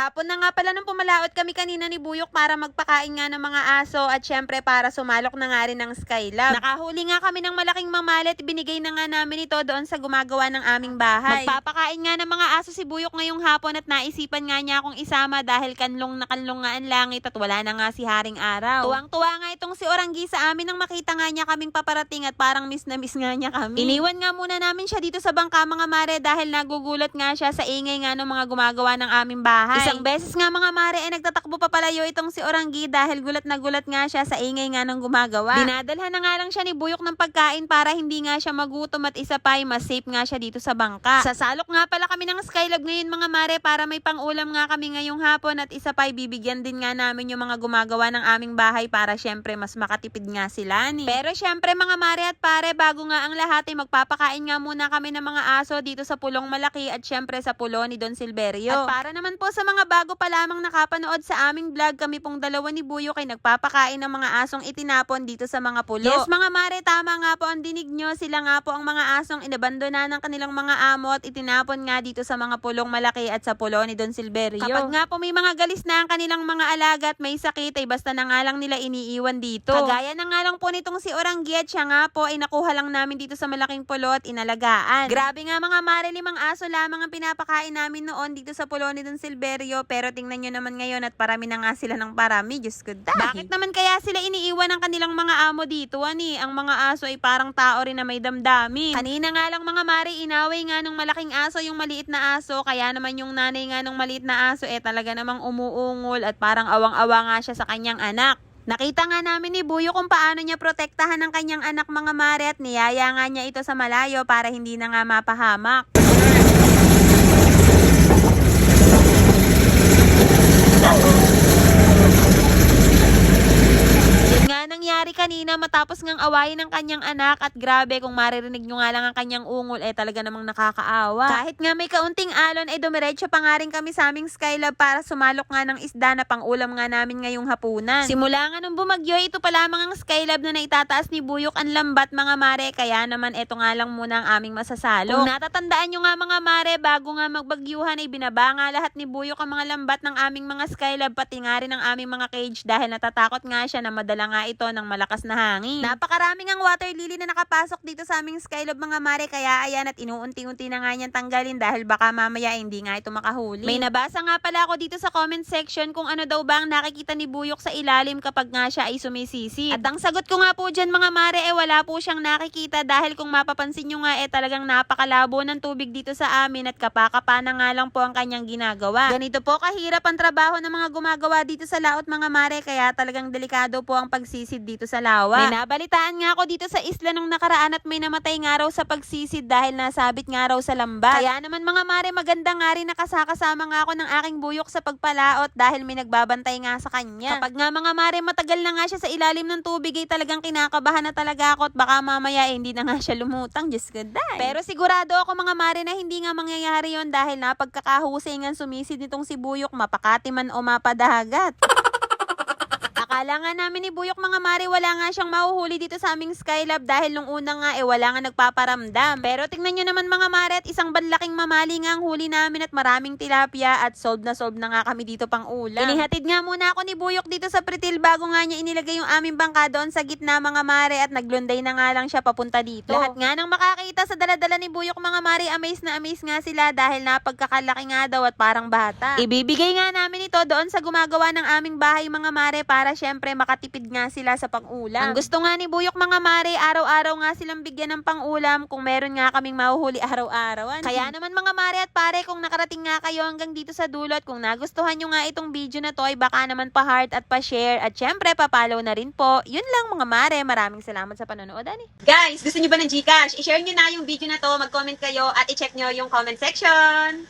Hapon na nga pala nung pumalaot kami kanina ni Buyok para magpakain nga ng mga aso at syempre para sumalok na nga rin ng Skylab. Nakahuli nga kami ng malaking mamalit, binigay na nga namin ito doon sa gumagawa ng aming bahay. Magpapakain nga ng mga aso si Buyok ngayong hapon at naisipan nga niya akong isama dahil kanlong na kanlong nga ang langit at wala na nga si Haring Araw. Tuwang-tuwa nga itong si Oranggi sa amin nang makita nga niya kaming paparating at parang miss na miss nga niya kami. Iniwan nga muna namin siya dito sa bangka mga mare dahil nagugulat nga siya sa ingay nga ng mga gumagawa ng aming bahay. Isang beses nga mga mare nagtatakbo pa palayo itong si Oranggi dahil gulat na gulat nga siya sa ingay nga ng gumagawa. Dinadalhan na nga lang siya ni Buyok ng pagkain para hindi nga siya magutom at isa pa ay mas safe nga siya dito sa bangka. Sasalok nga pala kami ng Skylab ngayon mga mare para may pang-ulam nga kami ngayong hapon at isa pa ay bibigyan din nga namin yung mga gumagawa ng aming bahay para syempre mas makatipid nga sila ni. Pero syempre mga mare at pare, bago nga ang lahat ay magpapakain nga muna kami ng mga aso dito sa Pulong Malaki at syempre sa pulo ni Don Silverio. At para naman po sa mga bago pa lamang nakapanood sa aming vlog, kami pong dalawa ni Buyok ay nagpapakain ng mga asong itinapon dito sa mga pulo. Yes mga mare, tama nga po ang dinig nyo, sila nga po ang mga asong inabandona ng kanilang mga amo at itinapon nga dito sa mga Pulong Malaki at sa pulo ni Don Silverio. Kapag nga po may mga galis na ang kanilang mga alaga at may sakit ay basta na nga lang nila iniiwan dito. Kagaya na nga lang po nitong si Oranggi at siya nga po ay nakuha lang namin dito sa malaking pulo at inalagaan. Grabe nga mga mare, 5 aso lamang ang pinapakain namin noon dito sa pulo ni Don Silverio, pero tingnan nyo naman ngayon at parami na nga sila ng parami. Diyos ko dahil. Bakit naman kaya sila iniiwan ng kanilang mga amo dito? Ani, ang mga aso ay parang tao rin na may damdamin. Kanina nga lang mga mare, inaway nga nung malaking aso yung maliit na aso, kaya naman yung nanay nga nung maliit na aso talaga namang umuungol at parang awang-awa nga siya sa kanyang anak. Nakita nga namin ni Buyo kung paano niya protektahan ng kanyang anak mga mare at niyaya nga niya ito sa malayo para hindi na nga mapahamak. Nangyari kanina matapos ngang awayin ng kanyang anak at grabe kung maririnig nyo nga lang ang kanyang ungol talaga namang nakakaawa. Kahit nga may kaunting alon dumiretso pa nga rin kami sa aming Skylab para sumalok nga ng isda na pang-ulam nga namin ngayong hapunan. Simula nga nung bumagyo, ito pa lamang ang Skylab na naitataas ni Buyok ang lambat mga mare, kaya naman eto nga lang muna ang aming masasalo. Kung natatandaan nyo nga mga mare, bago nga magbagyuhan ay binaba nga lahat ni Buyok ang mga lambat ng aming mga Skylab pati nga rin ang aming mga cage dahil natatakot nga siya na madala nga ito ng malakas na hangin. Napakaraming ang water lily na nakapasok dito sa aming Skylab mga mare, kaya ayan at inuunti-unti na nga niyan tanggalin dahil baka mamaya hindi nga ito makahuli. May nabasa nga pala ako dito sa comment section kung ano daw ba ang nakikita ni Buyok sa ilalim kapag nga siya ay sumisisid. At ang sagot ko nga po dyan mga mare wala po siyang nakikita dahil kung mapapansin nyo nga talagang napakalabo ng tubig dito sa amin at kapakapa na nga lang po ang kanyang ginagawa. Ganito po kahirap ang trabaho ng mga gumagawa dito sa laot mga mare, kaya talagang delikado po ang pagsisid dito sa lawa. May nabalitaan nga ako dito sa isla nung nakaraan at may namatay nga raw sa pagsisid dahil nasabit nga raw sa lambat. Kaya naman mga mare, maganda nga rin nakasakasama nga ako ng aking Buyok sa pagpalaot dahil may nagbabantay nga sa kanya. Kapag nga mga mare matagal na nga siya sa ilalim ng tubig talagang kinakabahan na talaga ako at baka mamaya hindi na nga siya lumutang. Diyos ko dahil. Pero sigurado ako mga mare na hindi nga mangyayari yon dahil napagkakahusay nga sumisid nitong si Buyok, mapakatiman o mapadahagat. Akala nga namin ni Buyok mga mare wala nga siyang mahuhuli dito sa aming Skylab dahil nung una nga wala nga nagpaparamdam. Pero tingnan nyo naman mga mare at isang banlaking mamali nga ang huli namin at maraming tilapia at solve na nga kami dito pang ulam. Inihatid nga muna ako ni Buyok dito sa Pretil bago nga niya inilagay yung aming bangka doon sa gitna mga mare at naglunday na nga lang siya papunta dito. Lahat nga nang makakita sa daladala ni Buyok mga mare, amaze na amaze nga sila dahil napagkakalaki nga daw at parang bata. Ibibigay nga namin ito doon sa gumagawa ng aming bahay mga mare para syempre makatipid nga sila sa pang-ulam. Ang gusto nga ni Buyok mga mare, araw-araw nga silang bigyan ng pang-ulam kung meron nga kaming mahuhuli araw-araw. Kaya naman mga mare at pare, kung nakarating nga kayo hanggang dito sa dulo at kung nagustuhan nyo nga itong video na to ay baka naman pa-heart at pa-share at syempre pa-follow na rin po. Yun lang mga mare, maraming salamat sa panonood. Guys, gusto nyo ba ng Gcash? I-share nyo na yung video na to, mag-comment kayo at i-check nyo yung comment section.